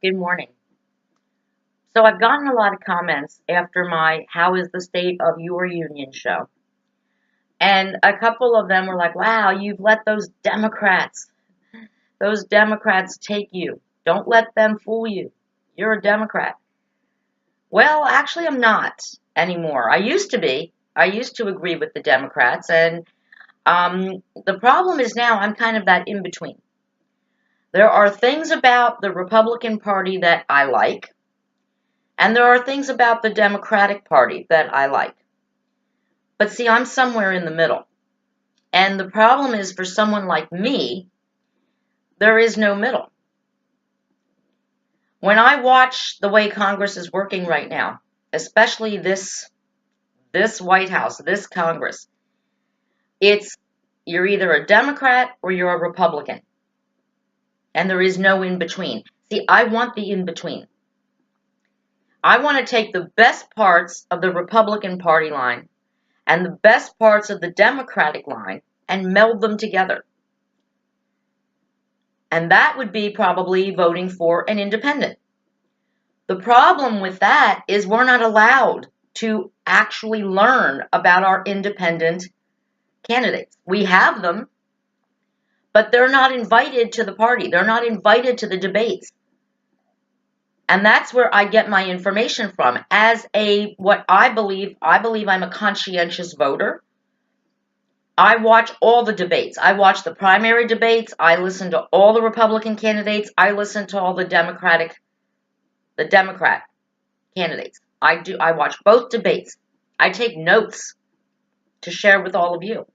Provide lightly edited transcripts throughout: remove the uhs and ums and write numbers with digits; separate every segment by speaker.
Speaker 1: Good morning. So I've gotten a lot of comments after my How is the State of Your Union show. And a couple of them were like, wow, you've let those Democrats take you. Don't let them fool you. You're a Democrat. Well, actually, I'm not anymore. I used to be. I used to agree with the Democrats. And the problem is now I'm kind of that in between. There are things about the Republican Party that I like. And there are things about the Democratic Party that I like. But see, I'm somewhere in the middle. And the problem is for someone like me, there is no middle. When I watch the way Congress is working right now, especially this White House, this Congress, it's you're either a Democrat or you're a Republican. And there is no in between. See, I want the in between. I want to take the best parts of the Republican Party line and the best parts of the Democratic line and meld them together. And that would be probably voting for an independent. The problem with that is we're not allowed to actually learn about our independent candidates. We have them, but they're not invited to the party. They're not invited to the debates. And that's where I get my information from. As what I believe I'm a conscientious voter. I watch all the debates. I watch the primary debates. I listen to all the Republican candidates. I listen to all the Democrat candidates. I watch both debates. I take notes to share with all of you.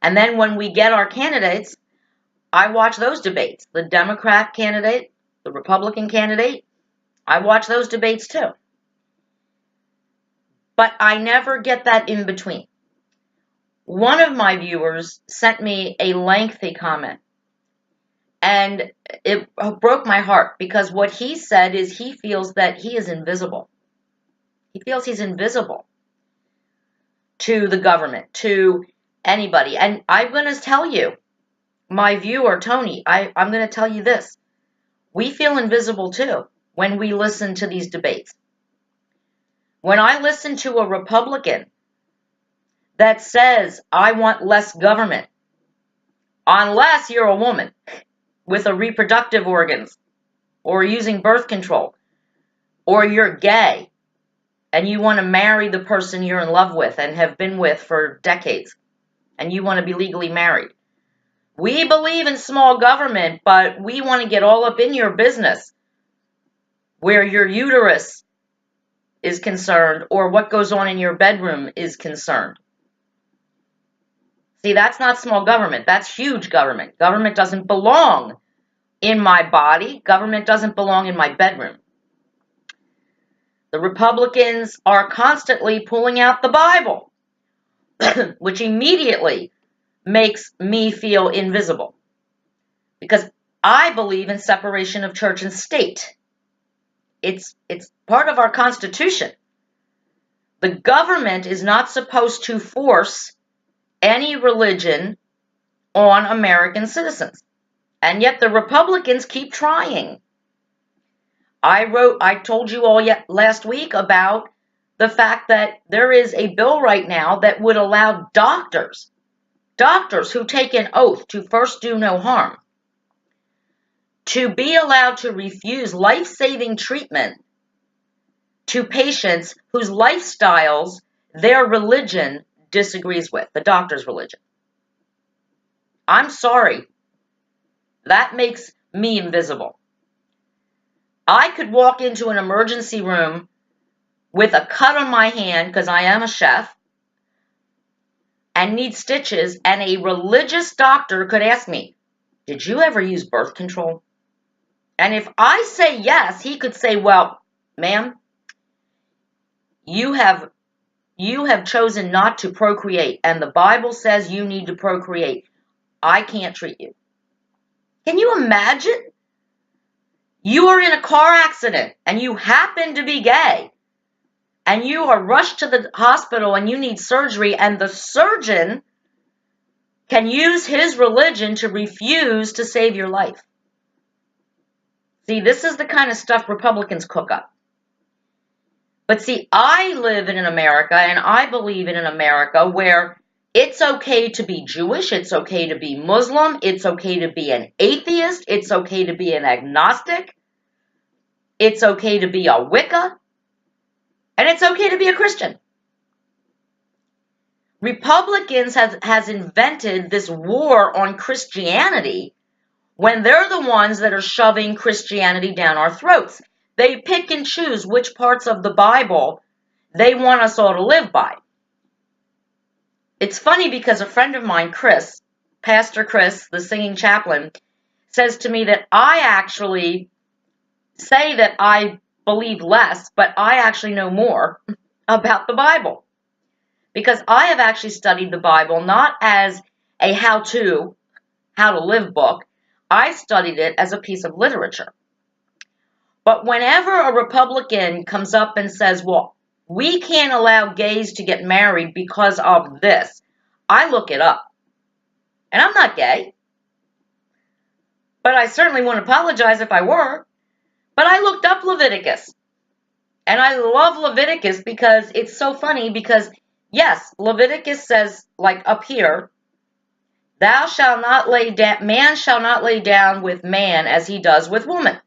Speaker 1: And then when we get our candidates, I watch those debates. The Democrat candidate, the Republican candidate, I watch those debates too. But I never get that in between. One of my viewers sent me a lengthy comment, and it broke my heart because what he said is he feels that he is invisible. He feels he's invisible to the government, to anybody. And I'm going to tell you, my viewer, Tony, I'm going to tell you this. We feel invisible too when we listen to these debates. When I listen to a Republican that says, I want less government, unless you're a woman with a reproductive organs or using birth control, or you're gay and you want to marry the person you're in love with and have been with for decades and you want to be legally married. We believe in small government, but we want to get all up in your business where your uterus is concerned or what goes on in your bedroom is concerned. See, that's not small government. That's huge government. Government doesn't belong in my body. Government doesn't belong in my bedroom. The Republicans are constantly pulling out the Bible, which immediately makes me feel invisible because I believe in separation of church and state. It's part of our Constitution. The government is not supposed to force any religion on American citizens. And yet the Republicans keep trying. I told you all last week about the fact that there is a bill right now that would allow doctors who take an oath to first do no harm, to be allowed to refuse life-saving treatment to patients whose lifestyles their religion disagrees with, the doctor's religion. I'm sorry. That makes me invisible. I could walk into an emergency room with a cut on my hand because I am a chef and need stitches, and a religious doctor could ask me, did you ever use birth control? And if I say yes, he could say, well, ma'am, you have chosen not to procreate, and the Bible says you need to procreate. I can't treat you. Can you imagine? You are in a car accident and you happen to be gay and you are rushed to the hospital and you need surgery, and the surgeon can use his religion to refuse to save your life. See, this is the kind of stuff Republicans cook up. But see, I live in America, and I believe in an America where it's okay to be Jewish, it's okay to be Muslim, it's okay to be an atheist, it's okay to be an agnostic, it's okay to be a Wicca, and it's okay to be a Christian. Republicans has invented this war on Christianity when they're the ones that are shoving Christianity down our throats. They pick and choose which parts of the Bible they want us all to live by. It's funny because a friend of mine, Chris, Pastor Chris, the singing chaplain, says to me that I actually say that I believe less, but I actually know more about the Bible. Because I have actually studied the Bible not as a how-to live book. I studied it as a piece of literature. But whenever a Republican comes up and says, well, we can't allow gays to get married because of this, I look it up. And I'm not gay. But I certainly wouldn't apologize if I were. But I looked up Leviticus. And I love Leviticus because it's so funny because, yes, Leviticus says, like up here, man shall not lay down with man as he does with woman.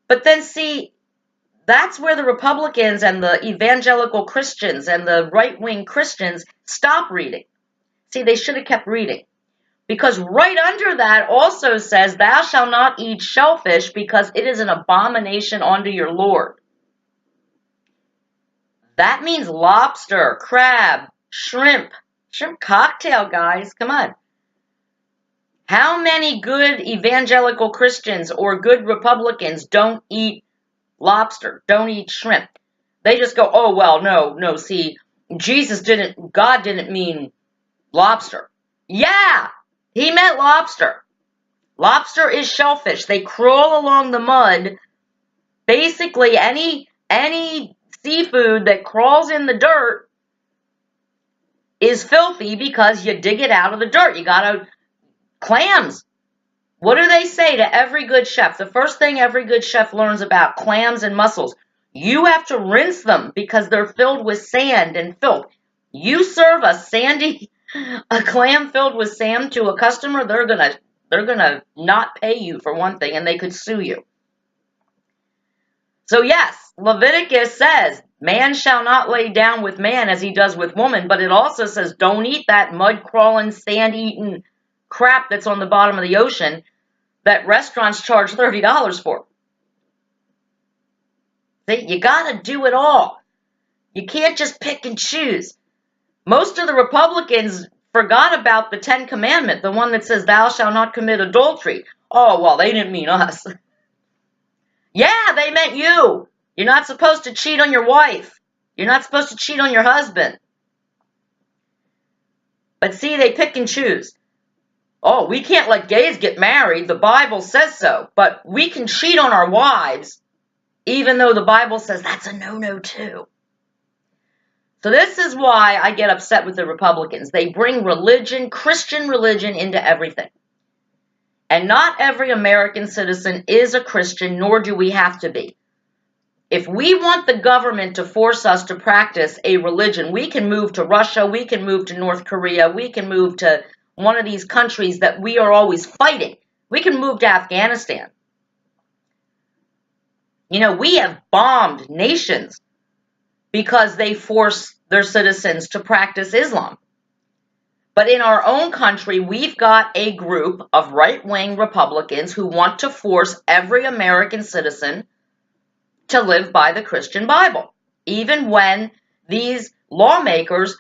Speaker 1: But then see, that's where the Republicans and the evangelical Christians and the right-wing Christians stop reading. See, they should have kept reading. Because right under that also says, thou shalt not eat shellfish because it is an abomination unto your Lord. That means lobster, crab, shrimp cocktail, guys. Come on. How many good evangelical Christians or good Republicans don't eat lobster, don't eat shrimp? They just go, oh, well, no, see, God didn't mean lobster. Yeah, he meant lobster. Lobster is shellfish. They crawl along the mud. Basically, any seafood that crawls in the dirt is filthy because you dig it out of the dirt. Clams. What do they say to every good chef? The first thing every good chef learns about clams and mussels, you have to rinse them because they're filled with sand and filth. You serve a clam filled with sand to a customer, they're gonna not pay you for one thing, and they could sue you. So yes, Leviticus says, man shall not lay down with man as he does with woman, but it also says don't eat that mud-crawling, sand-eating crap that's on the bottom of the ocean that restaurants charge $30 for. See, you gotta do it all. You can't just pick and choose. Most of the Republicans forgot about the 10th commandment, the one that says thou shalt not commit adultery. Oh, well, they didn't mean us. Yeah, they meant you. You're not supposed to cheat on your wife. You're not supposed to cheat on your husband. But see, they pick and choose. Oh, we can't let gays get married. The Bible says so. But we can cheat on our wives, even though the Bible says that's a no-no too. So this is why I get upset with the Republicans. They bring religion, Christian religion, into everything. And not every American citizen is a Christian, nor do we have to be. If we want the government to force us to practice a religion, we can move to Russia, we can move to North Korea, we can move to one of these countries that we are always fighting. We can move to Afghanistan. You know, we have bombed nations because they force their citizens to practice Islam. But in our own country, we've got a group of right-wing Republicans who want to force every American citizen to live by the Christian Bible, even when these lawmakers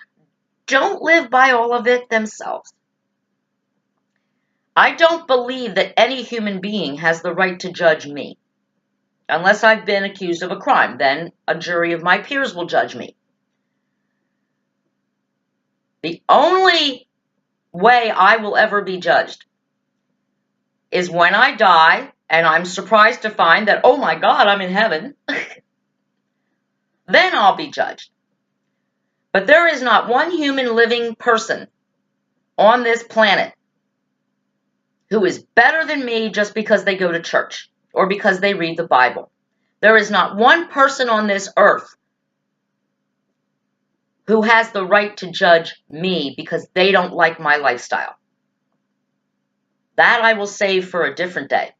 Speaker 1: don't live by all of it themselves. I don't believe that any human being has the right to judge me. Unless I've been accused of a crime, then a jury of my peers will judge me. The only way I will ever be judged is when I die and I'm surprised to find that, oh my God, I'm in heaven. Then I'll be judged. But there is not one human living person on this planet who is better than me just because they go to church or because they read the Bible. There is not one person on this earth who has the right to judge me because they don't like my lifestyle. That I will save for a different day.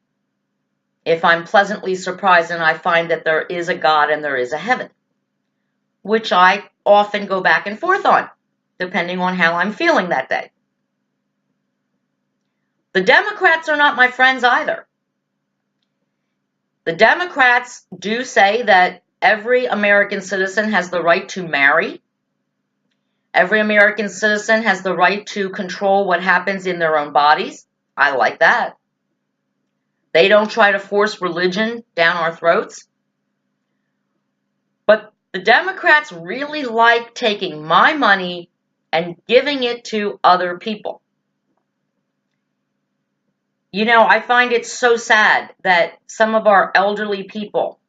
Speaker 1: If I'm pleasantly surprised and I find that there is a God and there is a heaven, which I often go back and forth on, depending on how I'm feeling that day. The Democrats are not my friends either. The Democrats do say that every American citizen has the right to marry. Every American citizen has the right to control what happens in their own bodies. I like that. They don't try to force religion down our throats. But the Democrats really like taking my money and giving it to other people. You know, I find it so sad that some of our elderly people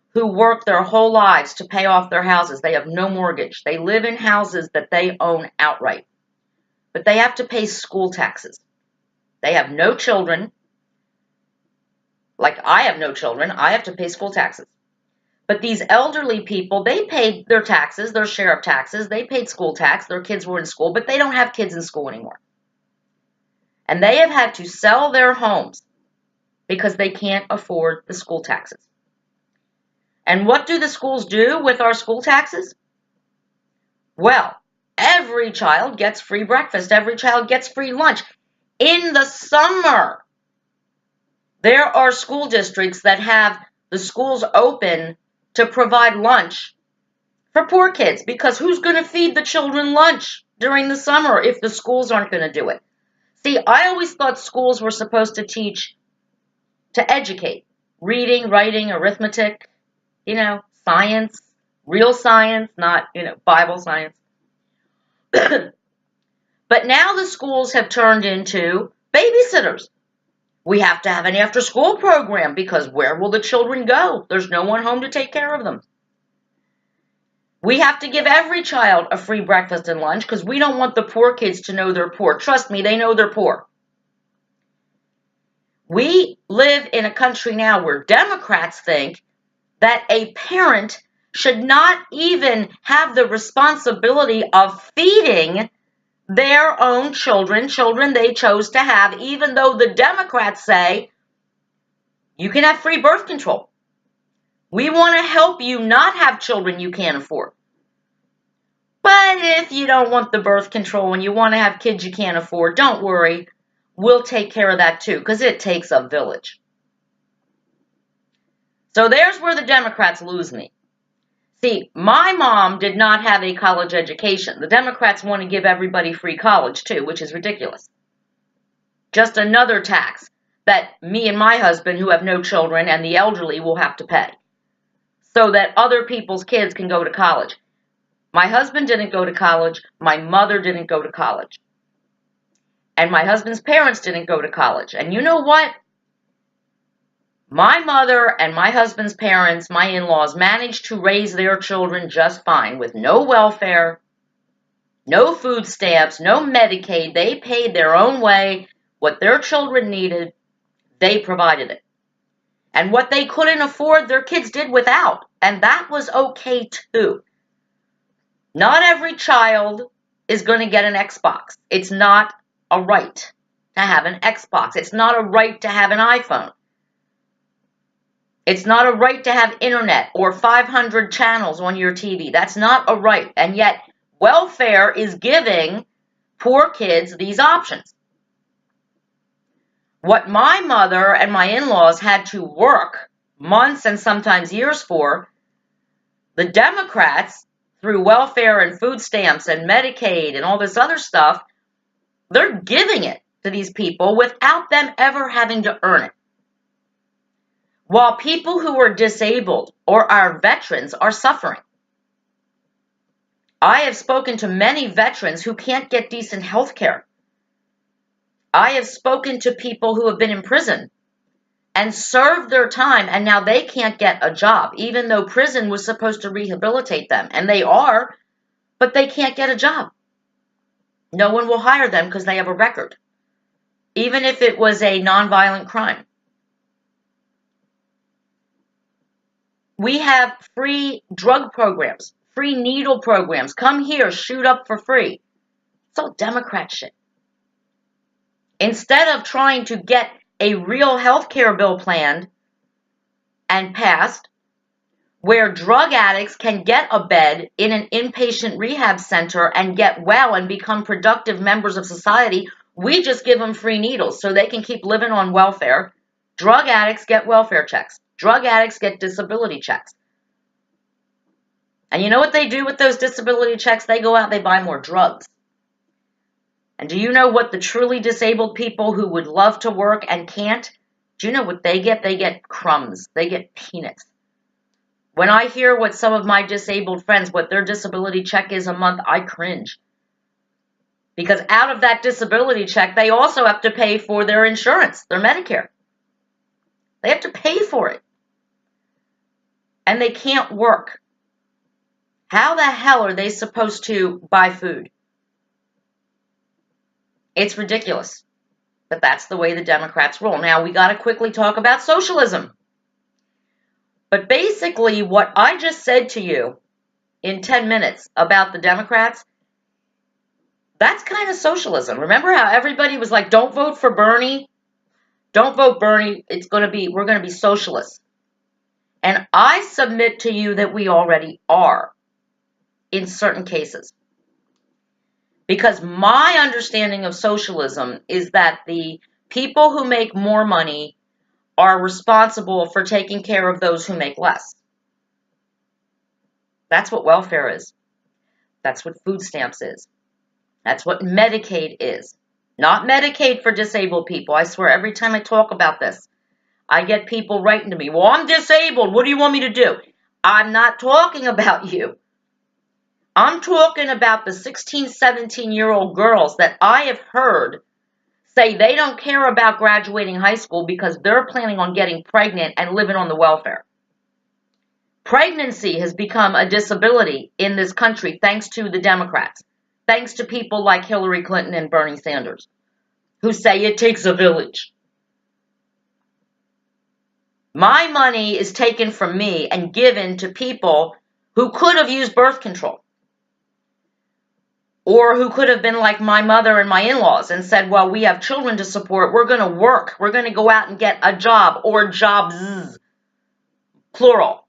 Speaker 1: who work their whole lives to pay off their houses, they have no mortgage. They live in houses that they own outright. But they have to pay school taxes. They have no children. Like I have no children. I have to pay school taxes. But these elderly people, they paid their taxes, their share of taxes. They paid school tax. Their kids were in school, but they don't have kids in school anymore. And they have had to sell their homes because they can't afford the school taxes. And what do the schools do with our school taxes? Well, every child gets free breakfast. Every child gets free lunch. In the summer, there are school districts that have the schools open to provide lunch for poor kids, because who's going to feed the children lunch during the summer if the schools aren't going to do it? See, I always thought schools were supposed to teach, to educate, reading, writing, arithmetic, science, real science, not, Bible science. But now the schools have turned into babysitters. We have to have an after-school program because where will the children go? There's no one home to take care of them. We have to give every child a free breakfast and lunch because we don't want the poor kids to know they're poor. Trust me, they know they're poor. We live in a country now where Democrats think that a parent should not even have the responsibility of feeding their own children they chose to have, even though the Democrats say you can have free birth control. We want to help you not have children you can't afford. But if you don't want the birth control and you want to have kids you can't afford, don't worry. We'll take care of that too, because it takes a village. So there's where the Democrats lose me. See, my mom did not have a college education. The Democrats want to give everybody free college too, which is ridiculous. Just another tax that me and my husband, who have no children, and the elderly will have to pay so that other people's kids can go to college. My husband didn't go to college. My mother didn't go to college. And my husband's parents didn't go to college. And you know what? My mother and my husband's parents, my in-laws, managed to raise their children just fine with no welfare, no food stamps, no Medicaid. They paid their own way. What their children needed, they provided it. And what they couldn't afford, their kids did without. And that was okay too. Not every child is going to get an Xbox. It's not a right to have an Xbox. It's not a right to have an iPhone. It's not a right to have internet or 500 channels on your TV. That's not a right. And yet, welfare is giving poor kids these options. What my mother and my in-laws had to work months and sometimes years for, the Democrats, through welfare and food stamps and Medicaid and all this other stuff, they're giving it to these people without them ever having to earn it. While people who are disabled or our veterans are suffering. I have spoken to many veterans who can't get decent health care. I have spoken to people who have been in prison and served their time, and now they can't get a job, even though prison was supposed to rehabilitate them. And they are, but they can't get a job. No one will hire them because they have a record, even if it was a nonviolent crime. We have free drug programs, free needle programs. Come here, shoot up for free. It's all Democrat shit. Instead of trying to get a real health care bill planned and passed, where drug addicts can get a bed in an inpatient rehab center and get well and become productive members of society, we just give them free needles so they can keep living on welfare. Drug addicts get welfare checks. Drug addicts get disability checks. And you know what they do with those disability checks? They go out, they buy more drugs. And do you know what the truly disabled people who would love to work and can't, do you know what they get? They get crumbs. They get peanuts. When I hear what some of my disabled friends, what their disability check is a month, I cringe. Because out of that disability check, they also have to pay for their insurance, their Medicare. They have to pay for it. And they can't work. How the hell are they supposed to buy food? It's ridiculous. But that's the way the Democrats roll. Now, we got to quickly talk about socialism. But basically, what I just said to you in 10 minutes about the Democrats, that's kind of socialism. Remember how everybody was like, don't vote for Bernie? Don't vote Bernie. We're going to be socialists. And I submit to you that we already are in certain cases. Because my understanding of socialism is that the people who make more money are responsible for taking care of those who make less. That's what welfare is. That's what food stamps is. That's what Medicaid is. Not Medicaid for disabled people. I swear every time I talk about this, I get people writing to me, well, I'm disabled. What do you want me to do? I'm not talking about you. I'm talking about the 16, 17-year-old girls that I have heard say they don't care about graduating high school because they're planning on getting pregnant and living on the welfare. Pregnancy has become a disability in this country thanks to the Democrats, thanks to people like Hillary Clinton and Bernie Sanders, who say it takes a village. My money is taken from me and given to people who could have used birth control. Or who could have been like my mother and my in-laws and said, well, we have children to support. We're going to work. We're going to go out and get a job or jobs, plural,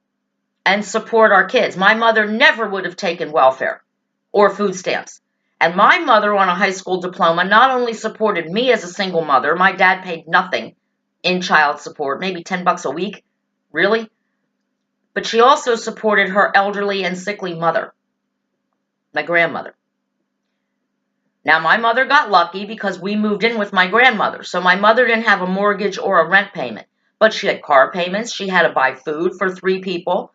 Speaker 1: and support our kids. My mother never would have taken welfare or food stamps. And my mother on a high school diploma not only supported me as a single mother, my dad paid nothing in child support, maybe $10 a week, really. But she also supported her elderly and sickly mother, my grandmother. Now, my mother got lucky because we moved in with my grandmother, so my mother didn't have a mortgage or a rent payment, but she had car payments, she had to buy food for 3 people,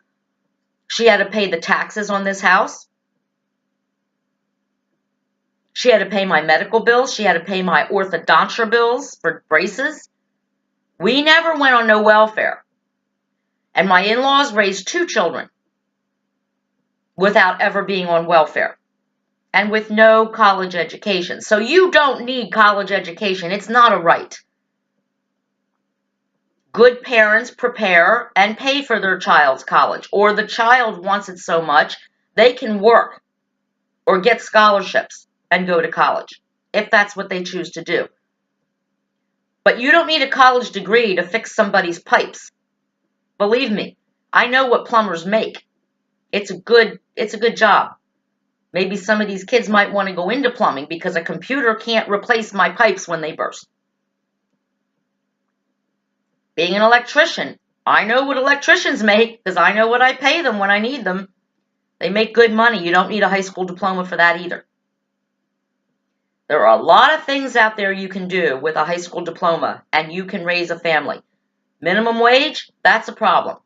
Speaker 1: she had to pay the taxes on this house, she had to pay my medical bills, she had to pay my orthodontia bills for braces. We never went on no welfare, and my in-laws raised 2 children without ever being on welfare. And with no college education. So you don't need college education. It's not a right. Good parents prepare and pay for their child's college. Or the child wants it so much, they can work or get scholarships and go to college, if that's what they choose to do. But you don't need a college degree to fix somebody's pipes. Believe me, I know what plumbers make. It's a good job. Maybe some of these kids might want to go into plumbing because a computer can't replace my pipes when they burst. Being an electrician, I know what electricians make because I know what I pay them when I need them. They make good money. You don't need a high school diploma for that either. There are a lot of things out there you can do with a high school diploma, and you can raise a family. Minimum wage, that's a problem.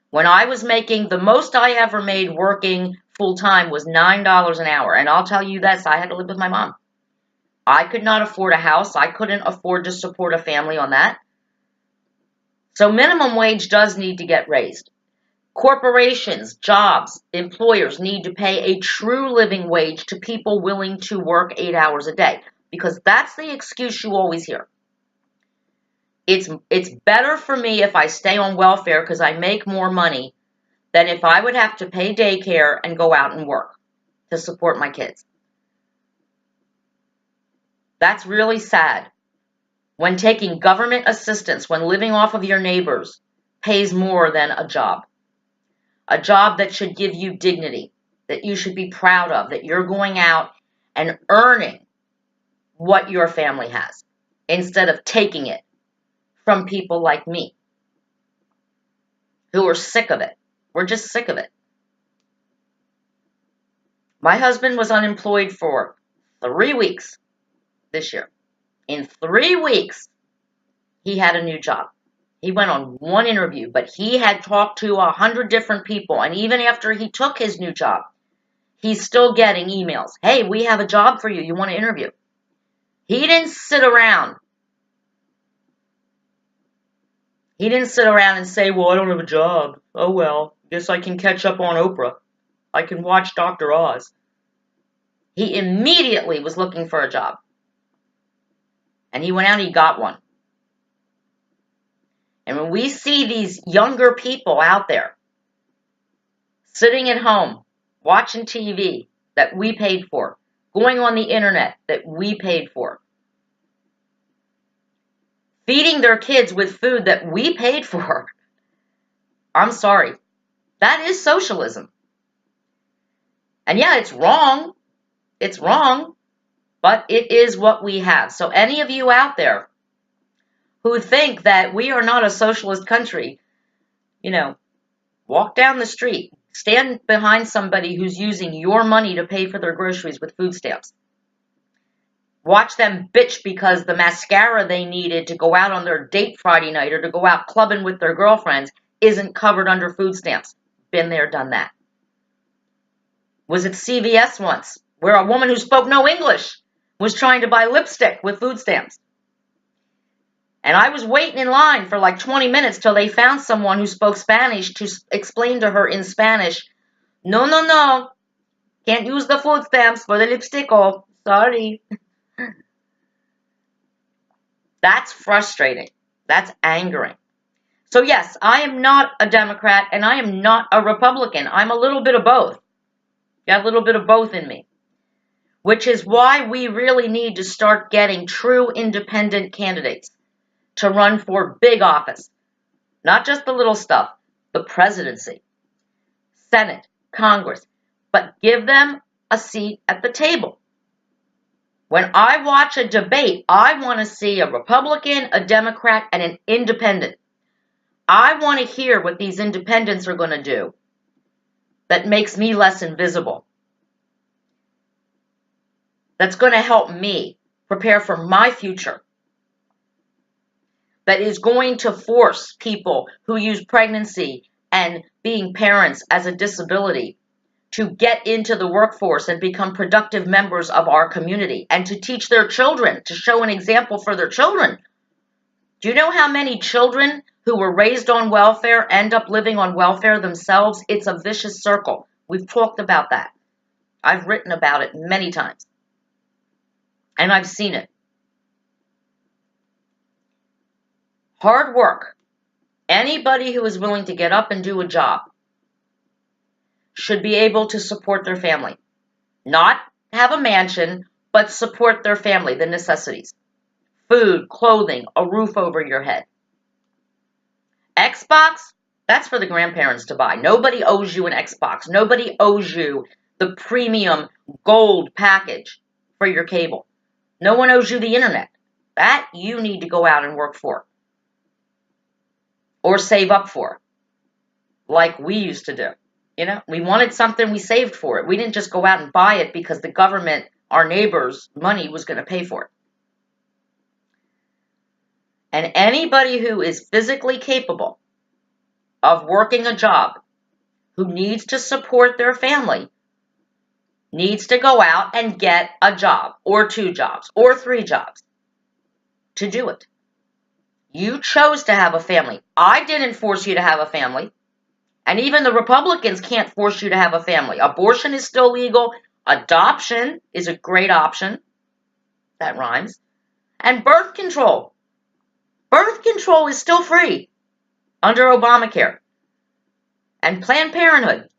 Speaker 1: When I was making, the most I ever made working full-time was $9 an hour. And I'll tell you this, I had to live with my mom. I could not afford a house. I couldn't afford to support a family on that. So minimum wage does need to get raised. Corporations, jobs, employers need to pay a true living wage to people willing to work 8 hours a day. Because that's the excuse you always hear. It's better for me if I stay on welfare because I make more money than if I would have to pay daycare and go out and work to support my kids. That's really sad. When taking government assistance, when living off of your neighbors, pays more than a job. A job that should give you dignity, that you should be proud of, that you're going out and earning what your family has, instead of taking it from people like me, who are sick of it. We're just sick of it. My husband was unemployed for 3 weeks this year. In 3 weeks, he had a new job. He went on one interview, but he had talked to 100 different people. And even after he took his new job, he's still getting emails. Hey, we have a job for you. You want to interview? He didn't sit around. He didn't sit around and say, well, I don't have a job. Oh, well, guess I can catch up on Oprah. I can watch Dr. Oz. He immediately was looking for a job. And he went out and he got one. And when we see these younger people out there sitting at home, watching TV that we paid for, going on the internet that we paid for, feeding their kids with food that we paid for, I'm sorry, that is socialism. And yeah, it's wrong. It's wrong, but it is what we have. So any of you out there who think that we are not a socialist country, walk down the street, stand behind somebody who's using your money to pay for their groceries with food stamps. Watch them bitch because the mascara they needed to go out on their date Friday night or to go out clubbing with their girlfriends isn't covered under food stamps. Been there, done that. Was at CVS once, where a woman who spoke no English was trying to buy lipstick with food stamps. And I was waiting in line for like 20 minutes till they found someone who spoke Spanish to explain to her in Spanish, no, can't use the food stamps for the lipstick, oh, sorry. That's frustrating. That's angering. So yes, I am not a Democrat and I am not a Republican. I'm a little bit of both. Got a little bit of both in me. Which is why we really need to start getting true independent candidates to run for big office. Not just the little stuff, the presidency, Senate, Congress, but give them a seat at the table. When I watch a debate, I want to see a Republican, a Democrat, and an independent. I want to hear what these independents are going to do that makes me less invisible. That's going to help me prepare for my future. That is going to force people who use pregnancy and being parents as a disability to get into the workforce and become productive members of our community and to teach their children, to show an example for their children. Do you know how many children who were raised on welfare end up living on welfare themselves? It's a vicious circle. We've talked about that. I've written about it many times. And I've seen it. Hard work. Anybody who is willing to get up and do a job should be able to support their family. Not have a mansion, but support their family, the necessities. Food, clothing, a roof over your head. Xbox, that's for the grandparents to buy. Nobody owes you an Xbox. Nobody owes you the premium gold package for your cable. No one owes you the internet. That you need to go out and work for. Or save up for. Like we used to do. We wanted something, we saved for it. We didn't just go out and buy it because the government, our neighbors' money was going to pay for it. And anybody who is physically capable of working a job, who needs to support their family, needs to go out and get a job, or 2 jobs, or 3 jobs to do it. You chose to have a family. I didn't force you to have a family. And even the Republicans can't force you to have a family. Abortion is still legal. Adoption is a great option. That rhymes. And birth control. Birth control is still free under Obamacare. and Planned Parenthood.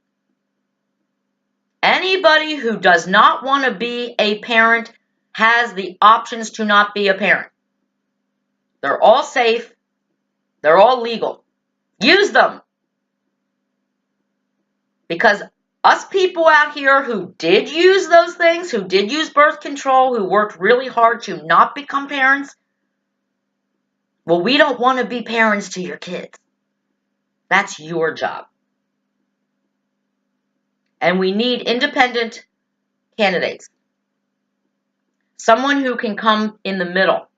Speaker 1: Anybody who does not want to be a parent has the options to not be a parent. They're all safe. They're all legal. Use them. Because us people out here who did use those things, who did use birth control, who worked really hard to not become parents, well, we don't want to be parents to your kids. That's your job. And we need independent candidates. Someone who can come in the middle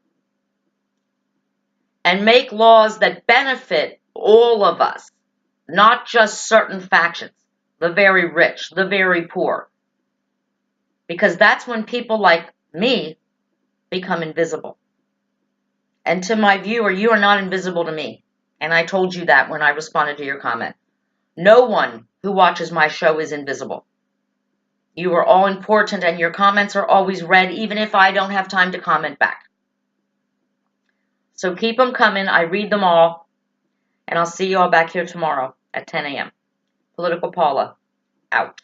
Speaker 1: and make laws that benefit all of us, not just certain factions, the very rich, the very poor. Because that's when people like me become invisible. And to my viewer, you are not invisible to me. And I told you that when I responded to your comment. No one who watches my show is invisible. You are all important, and your comments are always read, even if I don't have time to comment back. So keep them coming. I read them all. And I'll see you all back here tomorrow at 10 a.m. Political Paula, out.